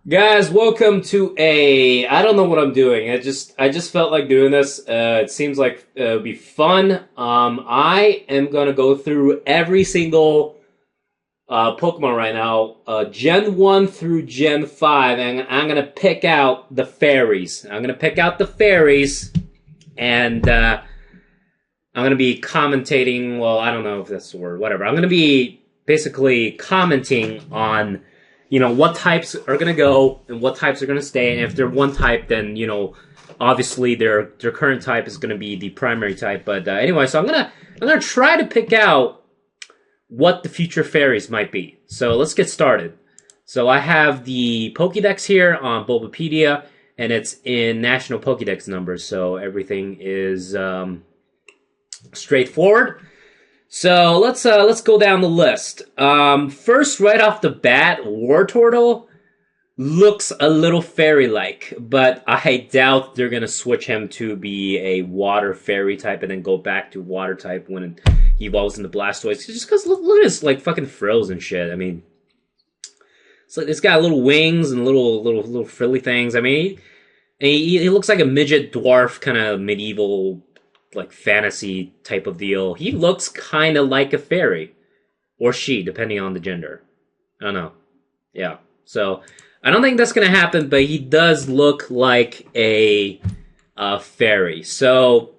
Guys, welcome to I don't know what I'm doing. I just felt like doing this. It seems like it would be fun. I am gonna go through every single Pokemon right now, Gen 1 through Gen 5, and I'm gonna pick out the fairies. And I'm gonna be commentating. Well, I don't know if that's the word. Whatever. I'm gonna be basically commenting on what types are going to go and what types are going to stay. And if they're one type, then obviously their current type is going to be the primary type. But anyway, so I'm gonna try to pick out what the future fairies might be. So let's get started. So I have the Pokédex here on Bulbapedia, and it's in National Pokédex numbers, so everything is straightforward. So let's go down the list. First, right off the bat, Wartortle looks a little fairy-like, but I doubt they're gonna switch him to be a water fairy type and then go back to water type when he evolves into Blastoise. Just because look at his like fucking frills and shit. I mean, it's got little wings and little frilly things. I mean, he looks like a midget dwarf, kind of medieval, like fantasy type of deal. He looks kind of like a fairy, or she, depending on the gender. I don't know. Yeah. So I don't think that's gonna happen, but he does look like a fairy. So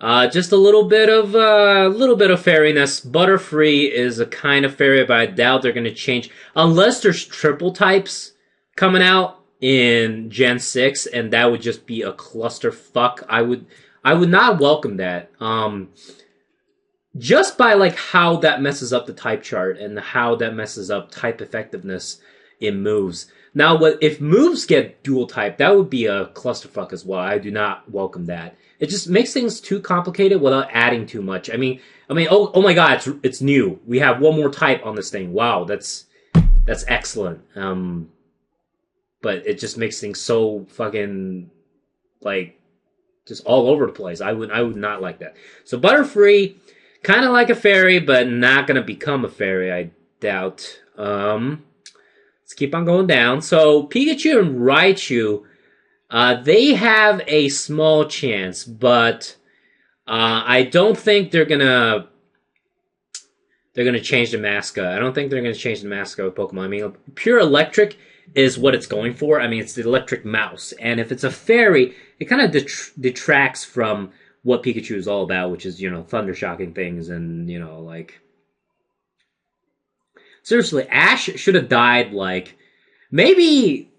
just a little bit of fairiness. Butterfree is a kind of fairy, but I doubt they're gonna change unless there's triple types coming out in Gen 6, and that would just be a clusterfuck. I would not welcome that. Just by like how that messes up the type chart and how that messes up type effectiveness in moves. Now, if moves get dual type, that would be a clusterfuck as well. I do not welcome that. It just makes things too complicated without adding too much. I mean, oh my god, it's new. We have one more type on this thing. Wow, that's excellent. But it just makes things so fucking like just all over the place. I would not like that. So Butterfree, kind of like a fairy, but not gonna become a fairy, I doubt. Let's keep on going down. So Pikachu and Raichu, they have a small chance, but I don't think they're gonna change the mascot. I don't think they're gonna change the mascot of Pokemon. I mean, pure electric is what it's going for. I mean, it's the electric mouse. And if it's a fairy, it kind of detracts from what Pikachu is all about, which is, thunder shocking things and, like... Seriously, Ash should have died, like... Maybe...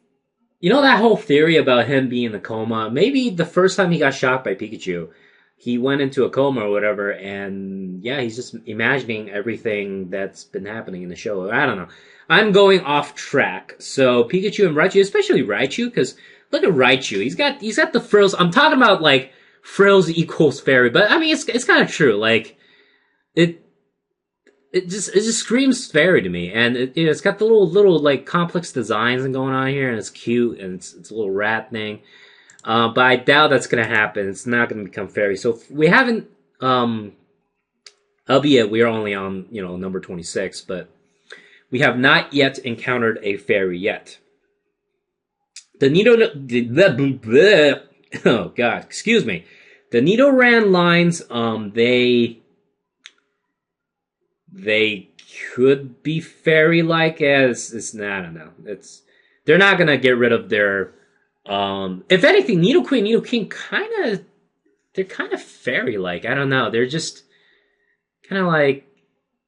that whole theory about him being in a coma? Maybe the first time he got shocked by Pikachu, he went into a coma or whatever, and yeah, he's just imagining everything that's been happening in the show. I don't know. I'm going off track. So Pikachu and Raichu, especially Raichu, because look at Raichu. He's got the frills. I'm talking about like frills equals fairy, but I mean it's kind of true. Like it just screams fairy to me, and it's got the little like complex designs going on here, and it's cute, and it's a little rat thing. But I doubt that's gonna happen. It's not gonna become fairy. So we haven't, albeit we are only on number 26, but we have not yet encountered a fairy yet. Oh god, excuse me. The Nidoran lines, they could be fairy-like as I don't know. They're not gonna get rid of their. If anything, Nidoqueen, Nidoking they're kind of fairy-like. I don't know. They're just kind of like.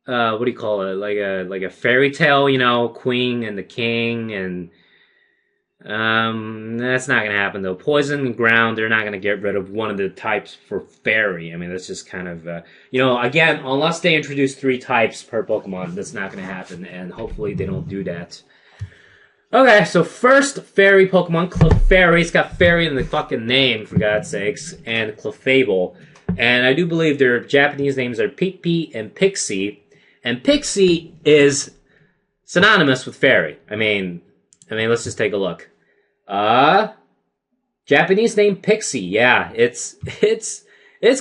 What do you call it? Like a fairy tale, queen and the king, and that's not gonna happen though. Poison and ground, they're not gonna get rid of one of the types for fairy. I mean, that's just kind of again, unless they introduce 3 types per Pokemon, that's not gonna happen, and hopefully they don't do that. Okay, so first fairy Pokemon, Clefairy. It's got fairy in the fucking name, for God's sakes, and Clefable. And I do believe their Japanese names are Pikpi and Pixie. And Pixie is synonymous with fairy. I mean, let's just take a look. Japanese name Pixie. Yeah, it's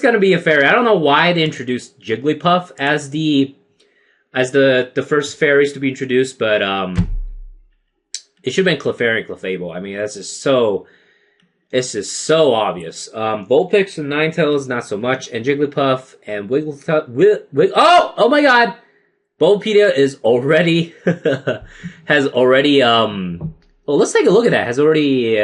gonna be a fairy. I don't know why they introduced Jigglypuff as the first fairies to be introduced, but It should have been Clefairy and Clefable. I mean, that's just so... It's just so obvious. Vulpix and Ninetales, not so much. And Jigglypuff and Wigglytuff... Oh my god! Bulbapedia is already... has already... Well, let's take a look at that. Has already...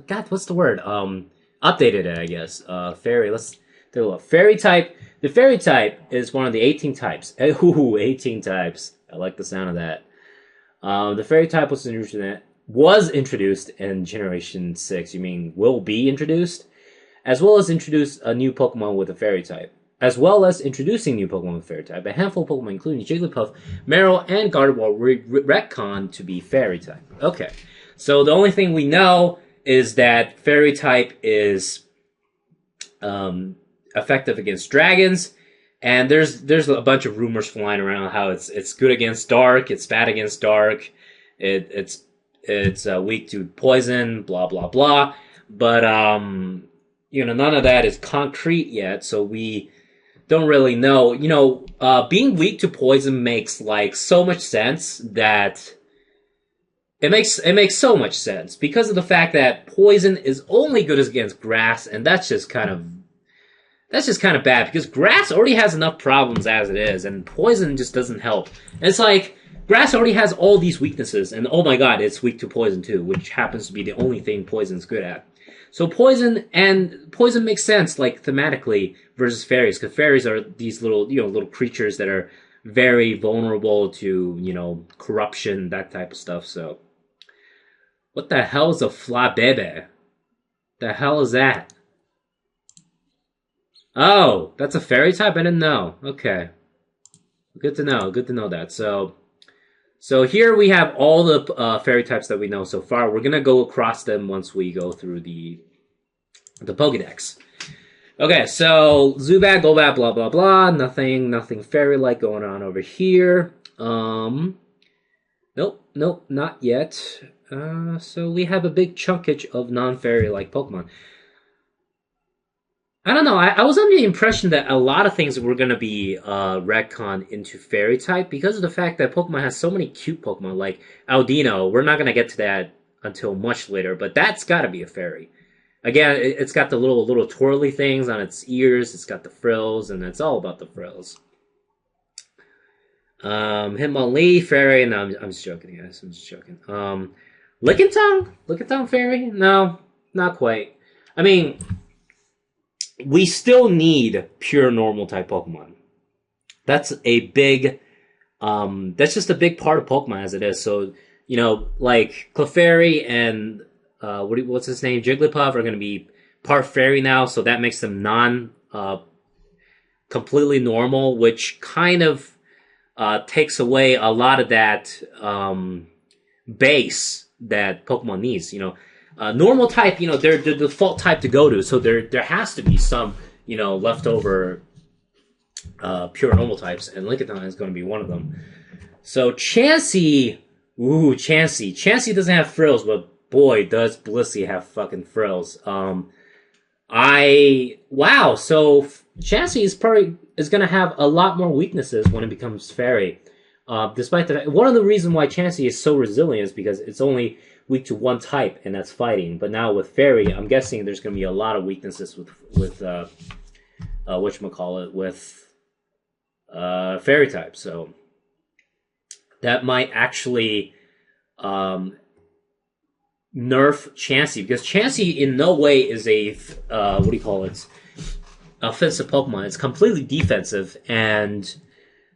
God, what's the word? Updated it, I guess. Fairy, let's take a look. Fairy type... The Fairy type is one of the 18 types. Ooh, 18 types. I like the sound of that. The Fairy type was introduced in Generation 6. You mean will be introduced? As well as introduce a new Pokemon with a Fairy type. As well as introducing new Pokemon with Fairy type. A handful of Pokemon, including Jigglypuff, Marill, and Gardevoir, were retconned to be Fairy type. Okay. So the only thing we know is that Fairy type is effective against dragons. And there's a bunch of rumors flying around how it's good against dark, it's bad against dark, it's weak to poison, blah blah blah. But you know, none of that is concrete yet, so we don't really know. You know, being weak to poison makes like so much sense that it makes so much sense because of the fact that poison is only good against grass, and that's just kind of bad because grass already has enough problems as it is, and poison just doesn't help. And it's like grass already has all these weaknesses, and oh my god, it's weak to poison too, which happens to be the only thing poison's good at. So poison makes sense, like thematically, versus fairies, because fairies are these little creatures that are very vulnerable to corruption, that type of stuff. So, what the hell is a Flabebe? The hell is that? Oh, that's a fairy type? I didn't know. Okay. Good to know. Good to know that. So here we have all the fairy types that we know so far. We're going to go across them once we go through the Pokédex. Okay, so Zubat, Golbat, blah, blah, blah. Nothing fairy-like going on over here. Nope, not yet. So we have a big chunkage of non-fairy-like Pokemon. I don't know. I was under the impression that a lot of things were going to be retconned into fairy type because of the fact that Pokemon has so many cute Pokemon, like Audino. We're not going to get to that until much later, but that's got to be a fairy. Again, it's got the little twirly things on its ears. It's got the frills, and it's all about the frills. Hitmonlee, fairy. No, I'm just joking, guys. I'm just joking. Lickitung fairy? No, not quite. I mean, we still need pure normal type Pokemon. That's a big, that's just a big part of Pokemon as it is. So, like Clefairy and, what's his name? Jigglypuff are going to be part fairy now. So that makes them completely normal, which kind of, takes away a lot of that, base that Pokemon needs, normal type, they're the default type to go to, so there has to be some, leftover pure normal types, and Lickitung is going to be one of them. So Chansey doesn't have frills, but boy, does Blissey have fucking frills. So Chansey is going to have a lot more weaknesses when it becomes fairy. Despite that, one of the reasons why Chansey is so resilient is because it's only weak to one type, and that's fighting. But now with fairy, I'm guessing there's going to be a lot of weaknesses with fairy type. So that might actually nerf Chansey, because Chansey in no way is a offensive Pokemon. It's completely defensive, and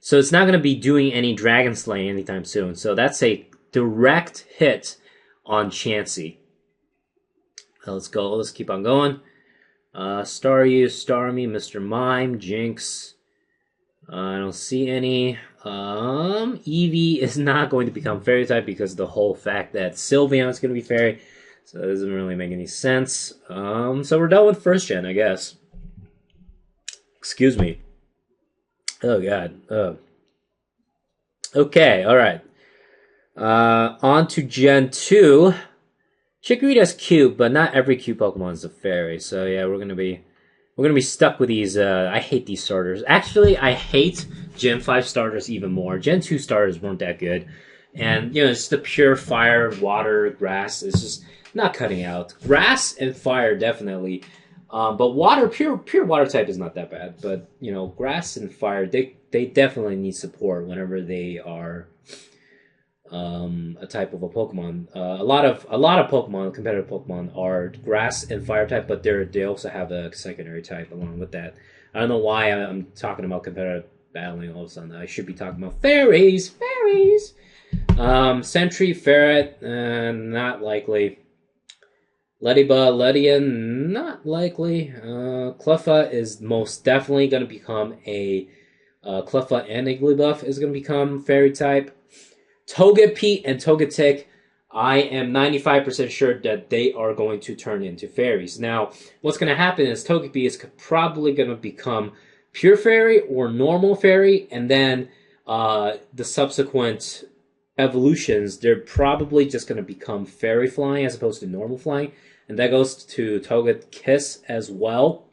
so it's not going to be doing any Dragon Slaying anytime soon. So that's a direct hit on Chansey. Let's go. Let's keep on going. Staryu, Starmie, Mr. Mime, Jinx. I don't see any. Eevee is not going to become fairy type because of the whole fact that Sylveon is going to be fairy. So that doesn't really make any sense. So we're done with first gen, I guess. Excuse me. Oh god. Okay, alright. On to Gen 2. Chikorita's cute, but not every cute Pokemon is a fairy. So yeah, we're gonna be stuck with these. I hate these starters. Actually, I hate Gen 5 starters even more. Gen 2 starters weren't that good. And, you know, it's the pure fire, water, grass. It's just not cutting out. Grass and fire, definitely. But water, pure water type is not that bad. But, you know, grass and fire, they definitely need support whenever they are a type of a Pokemon. A lot of Pokemon, competitive Pokemon, are grass and fire type, but they also have a secondary type along with that. I don't know why I'm talking about competitive battling all of a sudden. I should be talking about fairies. Sentry, Ferret, not likely. Ledian, not likely. Cleffa is most definitely going to become a Cleffa and Igglybuff is going to become fairy type. Togepi and Togetic, I am 95% sure that they are going to turn into fairies. Now, what's going to happen is Togepi is probably going to become pure fairy or normal fairy, and then the subsequent evolutions, they're probably just going to become fairy flying as opposed to normal flying, and that goes to Togekiss as well.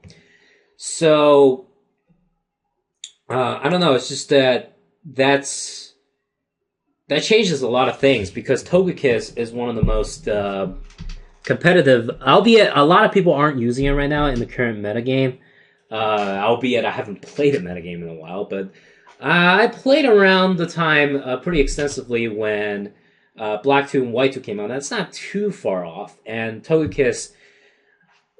So, I don't know, it's just that changes a lot of things, because Togekiss is one of the most competitive, albeit a lot of people aren't using it right now in the current metagame, albeit I haven't played a metagame in a while, but I played around the time pretty extensively when Black 2 and White 2 came out. That's not too far off, and Togekiss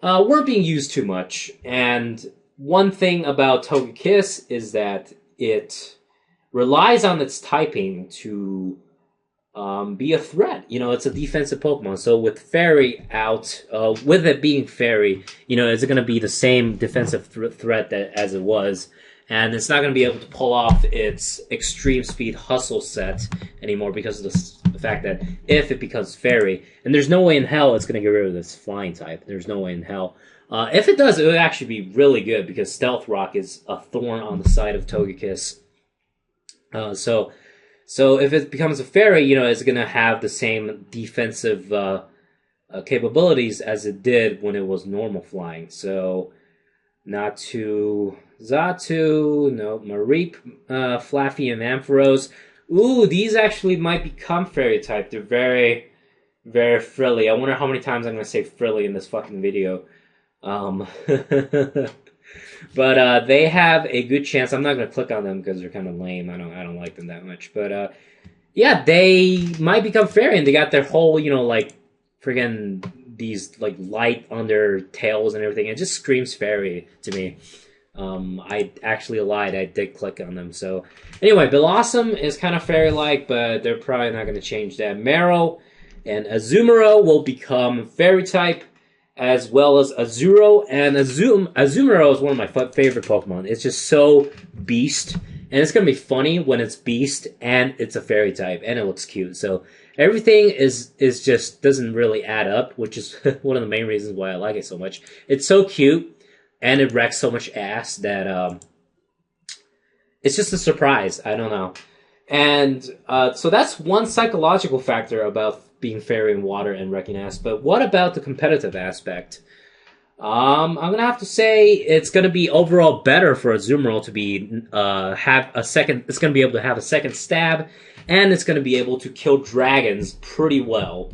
weren't being used too much. And one thing about Togekiss is that it relies on its typing to be a threat. You know, it's a defensive Pokemon. So with Fairy out, with it being Fairy, you know, is it going to be the same defensive threat as it was? And it's not going to be able to pull off its extreme speed hustle set anymore because of the fact that if it becomes Fairy, and there's no way in hell it's going to get rid of this flying type. There's no way in hell. If it does, it would actually be really good, because Stealth Rock is a thorn on the side of Togekiss. So if it becomes a fairy, you know, it's going to have the same defensive capabilities as it did when it was normal flying. So, Natu, Xatu, no, Mareep, Flaffy, and Ampharos. Ooh, these actually might become fairy type. They're very, very frilly. I wonder how many times I'm going to say frilly in this fucking video. But they have a good chance. I'm not going to click on them because they're kind of lame. I don't like them that much. But yeah, they might become fairy, and they got their whole, you know, like friggin' these like light on their tails and everything. It just screams fairy to me. I actually lied. I did click on them. So anyway, Blossom is kind of fairy-like, but they're probably not going to change that. Marrow and Azumarill will become fairy type, as well as Azuro. And Azumarill is one of my favorite Pokemon. It's just so beast. And it's going to be funny when it's beast and it's a fairy type and it looks cute. So everything is just doesn't really add up, which is one of the main reasons why I like it so much. It's so cute and it wrecks so much ass that it's just a surprise. I don't know. And so that's one psychological factor about being fairy in water and wrecking ass. But what about the competitive aspect? I'm gonna have to say it's gonna be overall better for Azumarill to be have a second. It's gonna be able to have a second stab, and it's gonna be able to kill dragons pretty well.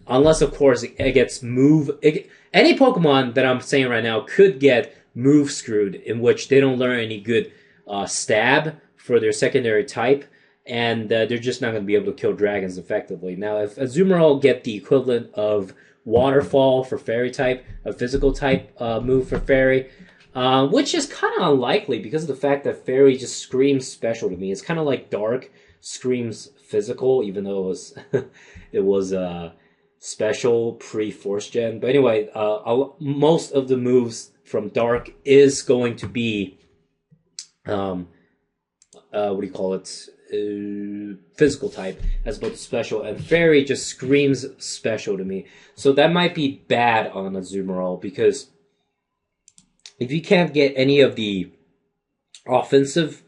Unless, of course, it gets any Pokemon that I'm saying right now could get move screwed, in which they don't learn any good stab for their secondary type, and they're just not going to be able to kill dragons effectively. Now, if Azumarill get the equivalent of Waterfall for Fairy type, a physical type move for Fairy, which is kind of unlikely because of the fact that Fairy just screams special to me. It's kind of like Dark screams physical, even though it was special pre-Force Gen. But anyway, most of the moves from Dark is going to be, what do you call it? Physical type as opposed to special, and Fairy just screams special to me. So that might be bad on Azumarill, because if you can't get any of the offensive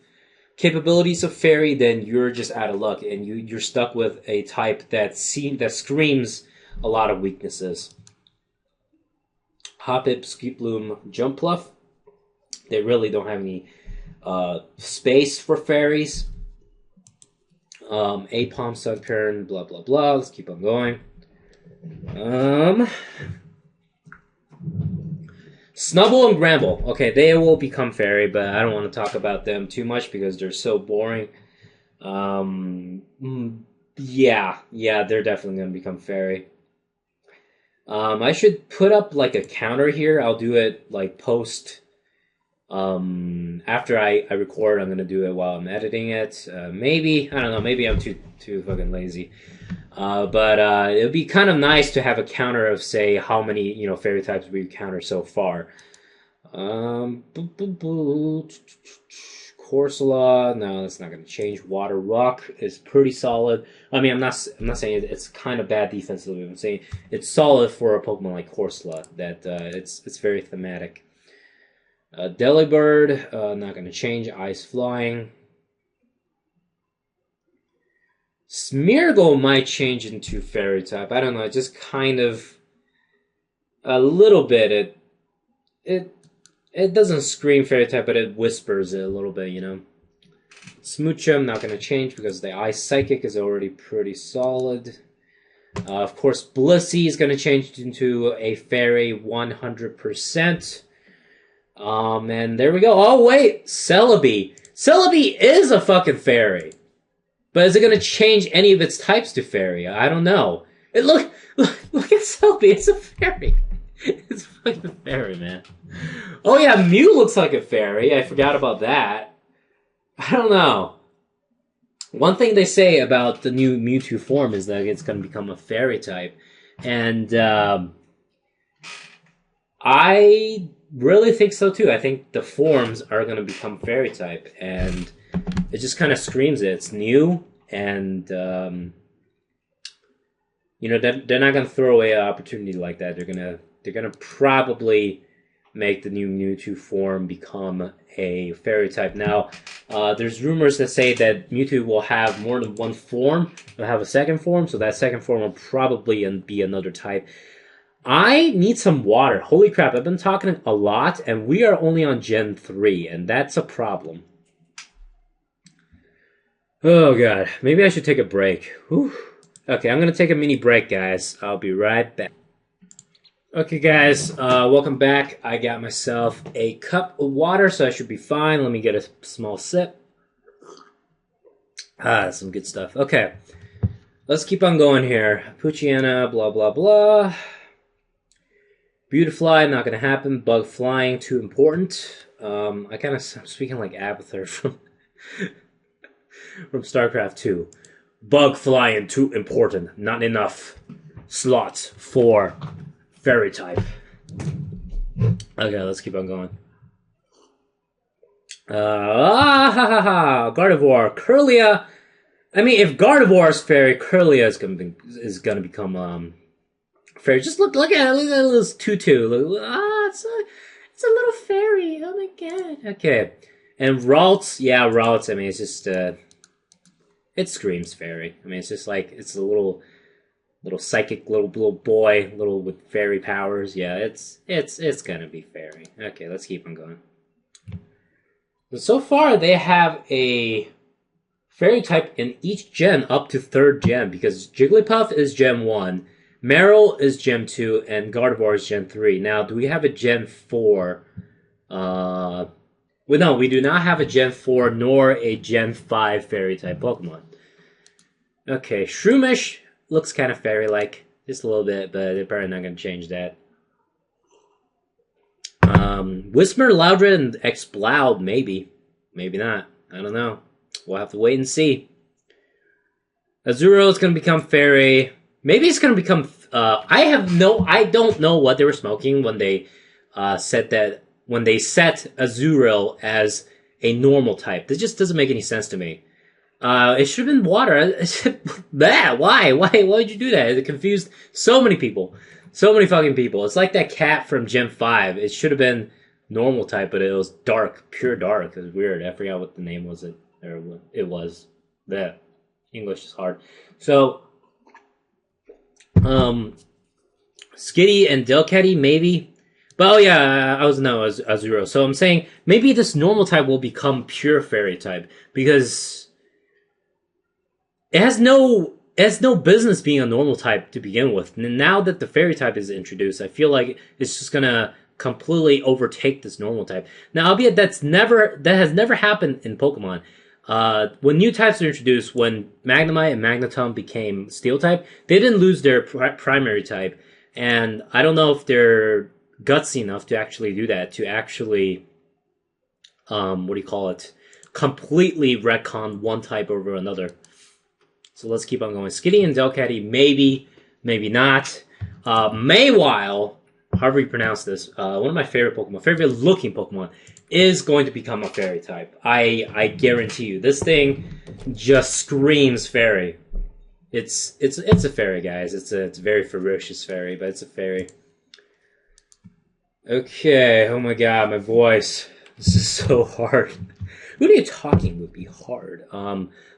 capabilities of Fairy, then you're just out of luck, and you're stuck with a type that screams a lot of weaknesses. Hoppip, Skiploom, Jumpluff, they really don't have any space for fairies. Apom, Sunkern, blah blah blah. Let's keep on going. Snubble and Gramble. Okay, they will become fairy, but I don't want to talk about them too much because they're so boring. Yeah, they're definitely going to become fairy. I should put up like a counter here. I'll do it like post. After I record, I'm going to do it while I'm editing it. Maybe, I don't know, maybe I'm too fucking lazy. But it would be kind of nice to have a counter of, say, how many, fairy types we counter so far. Corsola, no, that's not going to change. Water Rock is pretty solid. I mean, I'm not saying it's kind of bad defensively. I'm saying it's solid for a Pokemon like Corsola. That it's very thematic. Delibird, not going to change. Ice Flying. Smeargle might change into fairy type. I don't know. Just kind of a little bit. It doesn't scream fairy type, but it whispers it a little bit, Smoochum, not going to change because the Ice Psychic is already pretty solid. Of course, Blissey is going to change into a fairy 100%. And there we go. Oh, wait! Celebi. Celebi is a fucking fairy. But is it going to change any of its types to fairy? I don't know. Look at Celebi. It's a fairy. It's fucking a fairy, man. Oh yeah, Mew looks like a fairy. I forgot about that. I don't know. One thing they say about the new Mewtwo form is that it's going to become a fairy type. And I really think so too. I think the forms are going to become fairy type. And it just kind of screams it. It's new, and they're not going to throw away an opportunity like that. They're gonna probably make the new Mewtwo form become a fairy type. Now, there's rumors that say that Mewtwo will have more than one form. It'll have a second form, so that second form will probably be another type. I need some water. Holy crap, I've been talking a lot, and we are only on Gen 3, and that's a problem. Oh god, maybe I should take a break. Whew. Okay, I'm gonna take a mini break, guys. I'll be right back. Okay, guys, welcome back. I got myself a cup of water, so I should be fine. Let me get a small sip. Some good stuff. Okay, let's keep on going here. Poochyena, blah, blah, blah. Beautifly, not gonna happen. Bug flying, too important. I'm speaking like Abathur from StarCraft 2. Bug flying, too important. Not enough slots for fairy type. Okay, let's keep on going. Gardevoir, Kirlia. I mean, if Gardevoir is fairy, Kirlia is gonna become fairy. Just look at it. Look at this tutu. It's a little fairy. Oh my god. Okay, and Ralts. Yeah, Ralts. I mean, it's just it screams fairy. I mean, it's just like it's a little psychic little boy, little with fairy powers. Yeah, it's gonna be fairy. Okay, let's keep on going. So far, they have a fairy type in each gen up to 3rd gen, because Jigglypuff is Gen 1, Marill is Gen 2, and Gardevoir is Gen 3. Now, do we have a Gen 4? Well, no, we do not have a Gen 4 nor a Gen 5 fairy type Pokemon. Okay, Shroomish looks kind of fairy-like, just a little bit, but they're probably not going to change that. Whismur, Loudred, and Exploud, maybe. Maybe not. I don't know. We'll have to wait and see. Azuro is going to become fairy. Maybe it's going to become... I don't know what they were smoking when they set Azuro as a normal type. This just doesn't make any sense to me. It should have been water. Why? Why would you do that? It confused so many people. So many fucking people. It's like that cat from Gen 5. It should have been normal type, but it was dark. Pure dark. It was weird. I forgot what the name was. It was. The English is hard. So, Skitty and Delcatty, maybe. But oh yeah, Azuro. So I'm saying maybe this normal type will become pure fairy type, because it has no business being a normal type to begin with. And now that the fairy type is introduced, I feel like it's just gonna completely overtake this normal type. Now, albeit that has never happened in Pokemon. When new types are introduced, when Magnemite and Magneton became Steel type, they didn't lose their primary type, and I don't know if they're gutsy enough to actually do that, to actually, completely retcon one type over another. So let's keep on going. Skitty and Delcatty, maybe, maybe not. Maywile, however you pronounce this, one of my favorite looking Pokemon, is going to become a fairy type. I guarantee you. This thing just screams fairy. It's a fairy, guys. It's a very ferocious fairy, but it's a fairy. Okay, oh my god, my voice. This is so hard. Who are you talking would be hard?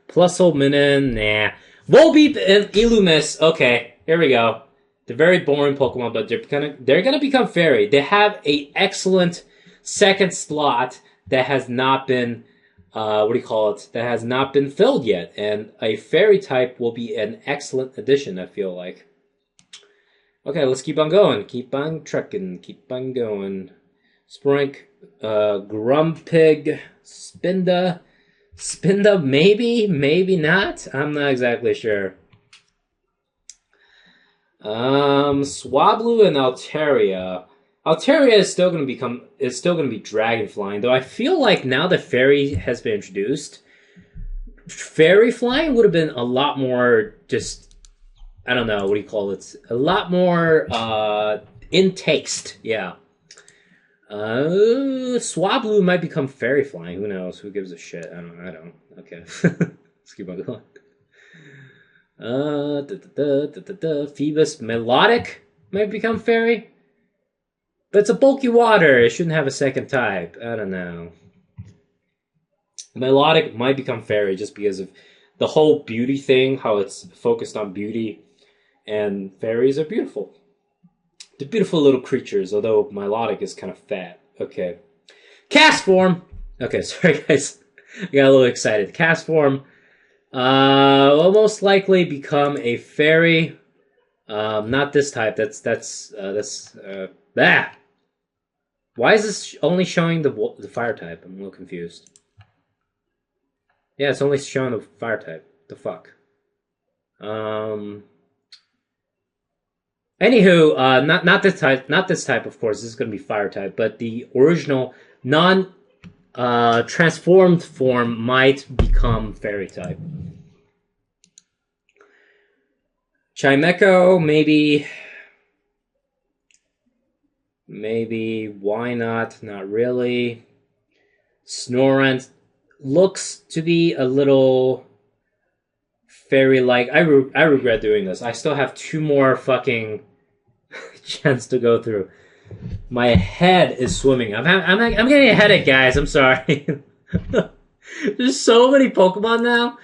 Plusle, Minin, nah. Volbeep and Illumis, okay, here we go. They're very boring Pokemon, but they're gonna become fairy. They have a excellent second slot that has not been, that has not been filled yet, and a fairy type will be an excellent addition, I feel like. Okay, let's keep on going. Keep on trucking. Keep on going. Sprink, Grumpig, Spinda, maybe, maybe not. I'm not exactly sure. Swablu and Altaria. Altaria is still going to be dragon flying, though I feel like now that fairy has been introduced, fairy flying would have been a lot more just, I don't know, a lot more in taste, yeah. Swablu might become fairy flying. Who knows? Who gives a shit? I don't. Okay. Let's keep on going. Phoebus Melodic might become fairy. But it's a bulky water. It shouldn't have a second type. I don't know. Melodic might become fairy just because of the whole beauty thing, how it's focused on beauty. And fairies are beautiful. They're beautiful little creatures, although Milotic is kind of fat. Okay. Cast form! Okay, sorry guys. I got a little excited. Cast form will most likely become a fairy. Not this type. Why is this only showing the fire type? I'm a little confused. Yeah, it's only showing the fire type. The fuck? Anywho, not this type. Not this type, of course. This is going to be fire type, but the original transformed form might become fairy type. Chimecho, maybe. Maybe. Why not? Not really. Snorunt looks to be a little fairy-like. I regret doing this. I still have 2 more fucking gens to go through. My head is swimming. I'm getting a headache, guys. I'm sorry. There's so many Pokemon now.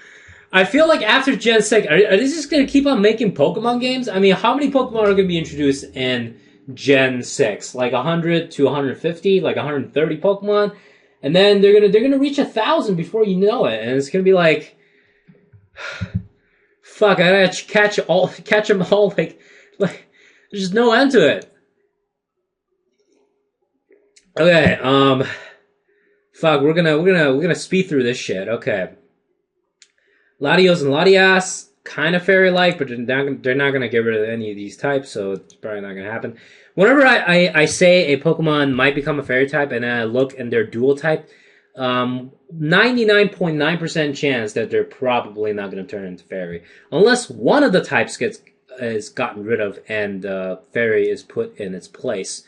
I feel like after Gen 6, are they just going to keep on making Pokemon games? I mean, how many Pokemon are going to be introduced in Gen 6? Like 100 to 150? Like 130 Pokemon? And then they're gonna reach 1,000 before you know it. And it's going to be like... Fuck, I gotta catch them all, like, there's just no end to it. Okay, fuck, we're gonna speed through this shit, okay. Latios and Latias, kind of fairy-like, but they're not gonna get rid of any of these types, so it's probably not gonna happen. Whenever I say a Pokemon might become a fairy type, and then I look and they're dual type, 99.9% chance that they're probably not going to turn into fairy. Unless one of the types is gotten rid of and fairy is put in its place.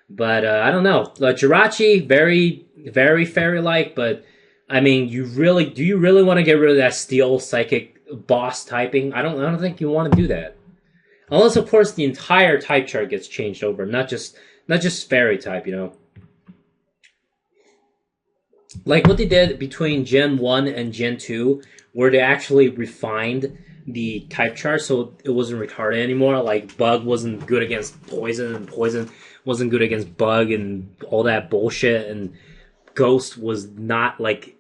But I don't know. Jirachi, very, very fairy-like, but I mean, do you really want to get rid of that steel psychic boss typing? I don't think you want to do that. Unless, of course, the entire type chart gets changed over, not just fairy type, you know. Like what they did between Gen 1 and Gen 2, where they actually refined the type chart so it wasn't retarded anymore. Like Bug wasn't good against Poison, and Poison wasn't good against Bug, and all that bullshit, and Ghost was not like,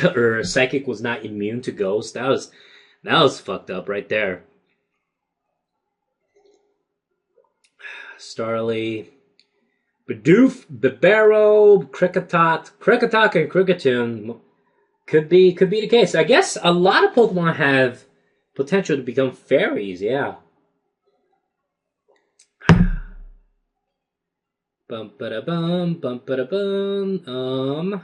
or Psychic was not immune to Ghost. That That was fucked up right there. Starly, Bidoof, Bibero, Kricketot, and Kricketune could be the case. I guess a lot of Pokemon have potential to become fairies. Yeah. Bum ba bum bum ba bum.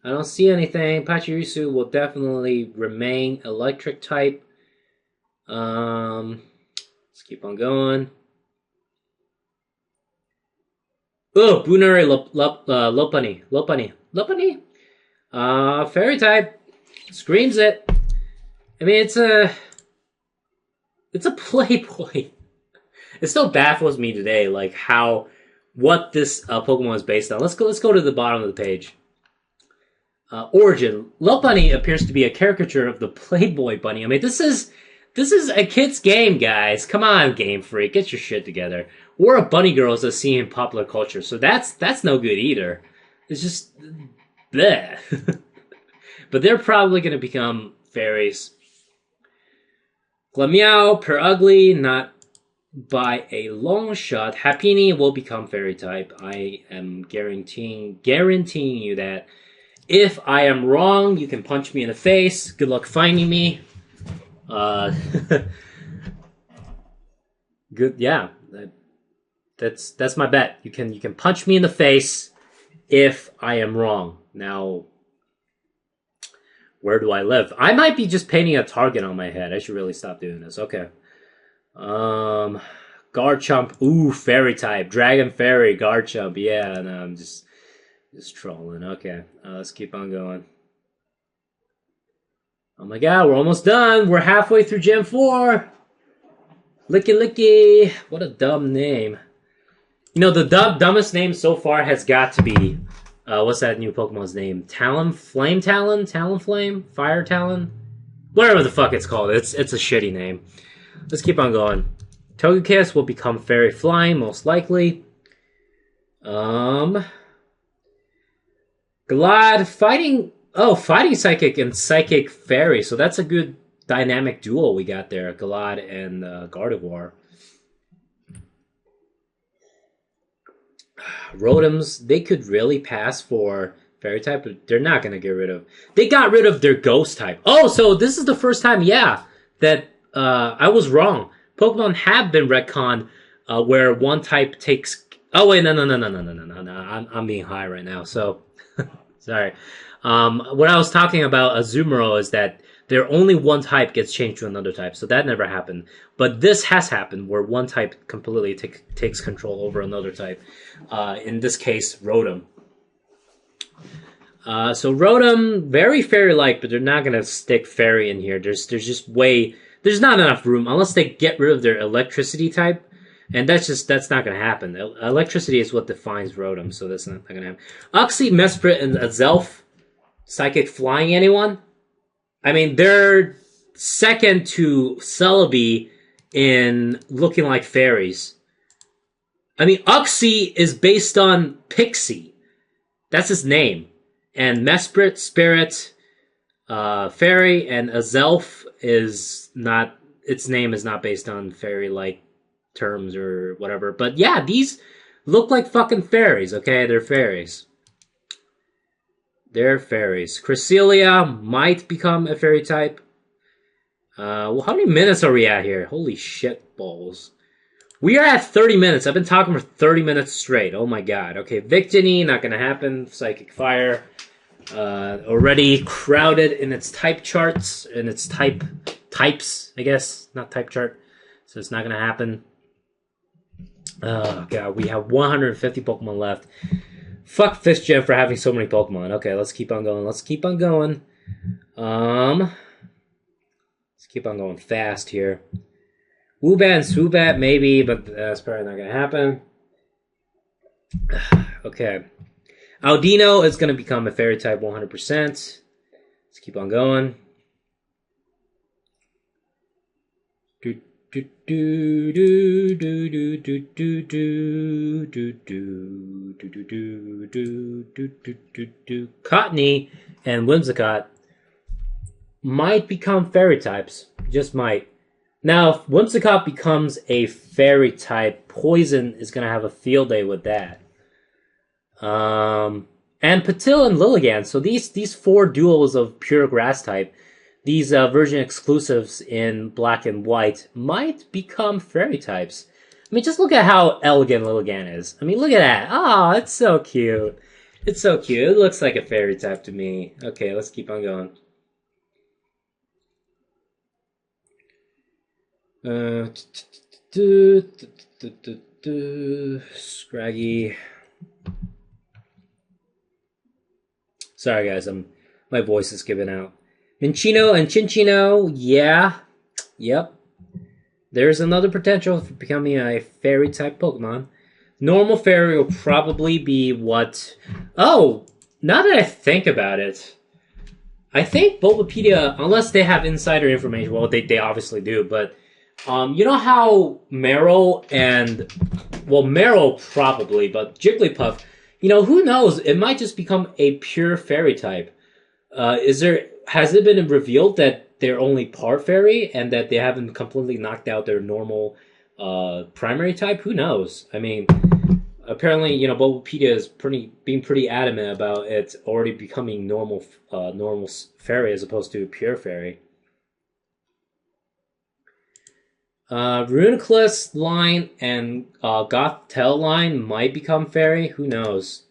I don't see anything. Pachirisu will definitely remain electric type. Let's keep on going. Oh, Bunari Lopani. Fairy type. Screams it. I mean, it's a Playboy. It still baffles me today, like what this Pokemon is based on. Let's go to the bottom of the page. Origin. Lopunny appears to be a caricature of the Playboy bunny. I mean, this is a kid's game, guys. Come on, Game Freak, get your shit together. We're a bunny girl as a scene in popular culture, so that's no good either. It's just bleh. But they're probably going to become fairies. Glameow, per ugly, not by a long shot. Happiny will become fairy type. I am guaranteeing you that. If I am wrong, you can punch me in the face. Good luck finding me. Good, yeah. That's my bet. You can punch me in the face if I am wrong. Now, where do I live? I might be just painting a target on my head. I should really stop doing this. Okay. Garchomp. Ooh, fairy type. Dragon fairy. Garchomp. Yeah, no, I'm just trolling. Okay, let's keep on going. Oh my god, we're almost done. We're halfway through Gen 4. Licky. What a dumb name. You know, the dumbest name so far has got to be, what's that new Pokemon's name? Talonflame? Fire Talon? Whatever the fuck it's called. It's a shitty name. Let's keep on going. Togekiss will become Fairy Flying, most likely. Glad fighting Psychic and Psychic Fairy, so that's a good dynamic duo we got there, Glad and Gardevoir. Rotoms, they could really pass for Fairy type, but they're not going to get rid of. They got rid of their Ghost type. Oh, so this is the first time, yeah, that I was wrong. Pokemon have been retconned where one type takes. Oh wait, no. I'm being high right now, so. Sorry. What I was talking about Azumarill is that there only one type gets changed to another type, so that never happened. But this has happened where one type completely takes control over another type. In this case, Rotom. So Rotom, very fairy-like, but they're not going to stick fairy in here. There's not enough room unless they get rid of their electricity type. And that's not going to happen. Electricity is what defines Rotom, so that's not going to happen. Uxie, Mesprit, and Azelf, Psychic Flying anyone? I mean, they're second to Celebi in looking like fairies. I mean, Uxie is based on Pixie. That's his name. And Mesprit, Spirit, Fairy, and Azelf is not... Its name is not based on fairy-like terms or whatever. But yeah, these look like fucking fairies, okay? They're fairies. Cresselia might become a fairy type. Well, how many minutes are we at here? Holy shit balls. We are at 30 minutes. I've been talking for 30 minutes straight. Oh my god. Okay, Victini, not gonna happen. Psychic Fire. Already crowded in its type charts, in its types, I guess. Not type chart. So it's not gonna happen. Oh god, we have 150 Pokemon left. Fuck Fish Gym for having so many Pokemon. Okay, let's keep on going. Let's keep on going fast here. Woobat and Swoobat, maybe, but that's probably not gonna happen. Okay. Audino is gonna become a fairy type 100%. Let's keep on going. Cottony and Whimsicott might become fairy types. Just might. Now, if Whimsicott becomes a fairy type, Poison is going to have a field day with that. And Patil and Lilligant. So these four duos of pure grass type, these version exclusives in black and white, might become fairy types. I mean, just look at how elegant Lilligant is. I mean, look at that. Oh, it's so cute. It's so cute. It looks like a fairy type to me. Okay, let's keep on going. Scraggy. Sorry guys, my voice is giving out. Minchino and Chinchino, yeah. Yep. There's another potential for becoming a fairy type Pokemon. Normal fairy will probably be what... Oh! Now that I think about it, I think Bulbapedia, unless they have insider information, well, they obviously do, but you know how Meryl and... Well, Meryl probably, but Jigglypuff, you know, who knows? It might just become a pure fairy type. Has it been revealed that they're only part fairy and that they haven't completely knocked out their normal primary type? Who knows? I mean, apparently, you know, Bulbapedia is being pretty adamant about it already becoming normal fairy as opposed to pure fairy. Reuniclus line and Gothtel line might become fairy. Who knows?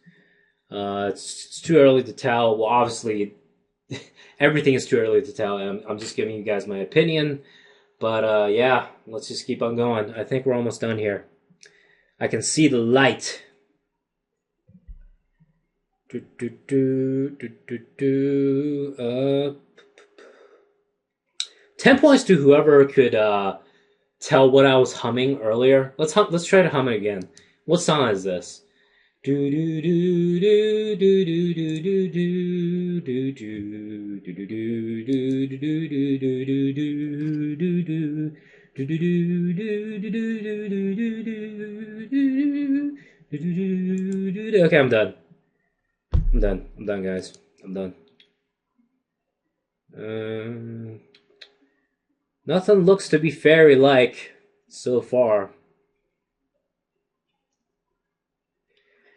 It's too early to tell. Well, obviously, everything is too early to tell. I'm just giving you guys my opinion. But yeah, let's just keep on going. I think we're almost done here. I can see the light. 10 points to whoever could tell what I was humming earlier. Let's try to hum it again. What song is this? Okay, I'm done. I'm done, guys. I'm done. Nothing looks to be fairy-like so far.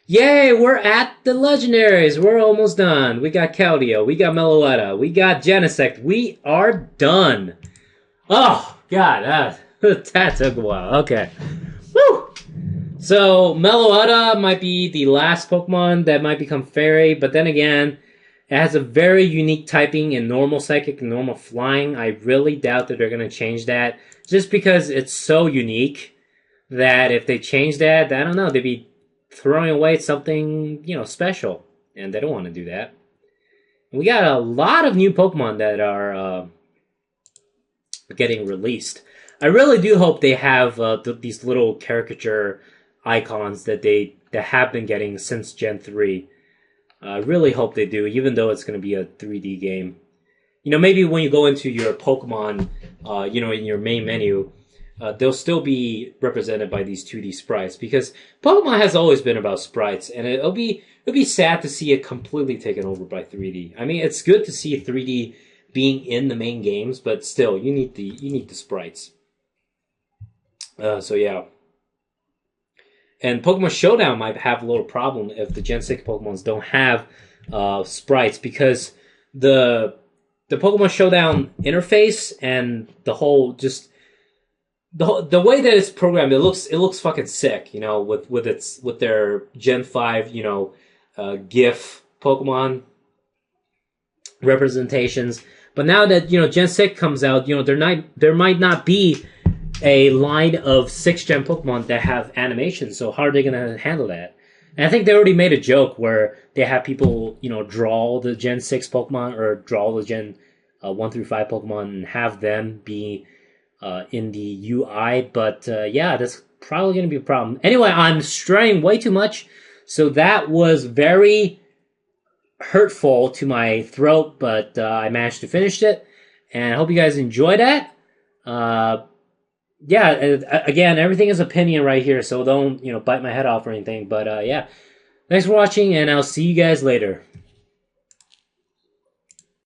Yay, we're at the legendaries. We're almost done. We got Keldeo, we got Meloetta, we got Genesect. We are done. Oh, God, that took a while. Okay. Woo! So, Meloetta might be the last Pokemon that might become fairy, but then again, it has a very unique typing in normal psychic and normal flying. I really doubt that they're going to change that. Just because it's so unique that if they change that, I don't know, they'd be throwing away something, you know, special. And they don't want to do that. And we got a lot of new Pokemon that are getting released. I really do hope they have these little caricature icons that have been getting since Gen 3. I really hope they do, even though it's going to be a 3D game. You know, maybe when you go into your Pokemon, you know, in your main menu, they'll still be represented by these 2D sprites, because Pokemon has always been about sprites, and it'll be sad to see it completely taken over by 3D. I mean, it's good to see 3D being in the main games, but still, you need the sprites. So yeah. And Pokemon Showdown might have a little problem if the Gen 6 Pokemons don't have sprites, because the Pokemon Showdown interface and the whole just the way that it's programmed, it looks fucking sick, you know, with their Gen 5, you know, GIF Pokemon representations. But now that, you know, Gen 6 comes out, you know, there might not be a line of 6th gen Pokemon that have animations, so how are they going to handle that? And I think they already made a joke where they have people, you know, draw the Gen 6 Pokemon or draw the Gen 1 through 5 Pokemon and have them be in the UI, but yeah, that's probably going to be a problem. Anyway, I'm straying way too much, so that was very hurtful to my throat, but I managed to finish it, and I hope you guys enjoy that. Yeah, again, everything is opinion right here, so don't, you know, bite my head off or anything. But yeah, thanks for watching, and I'll see you guys later.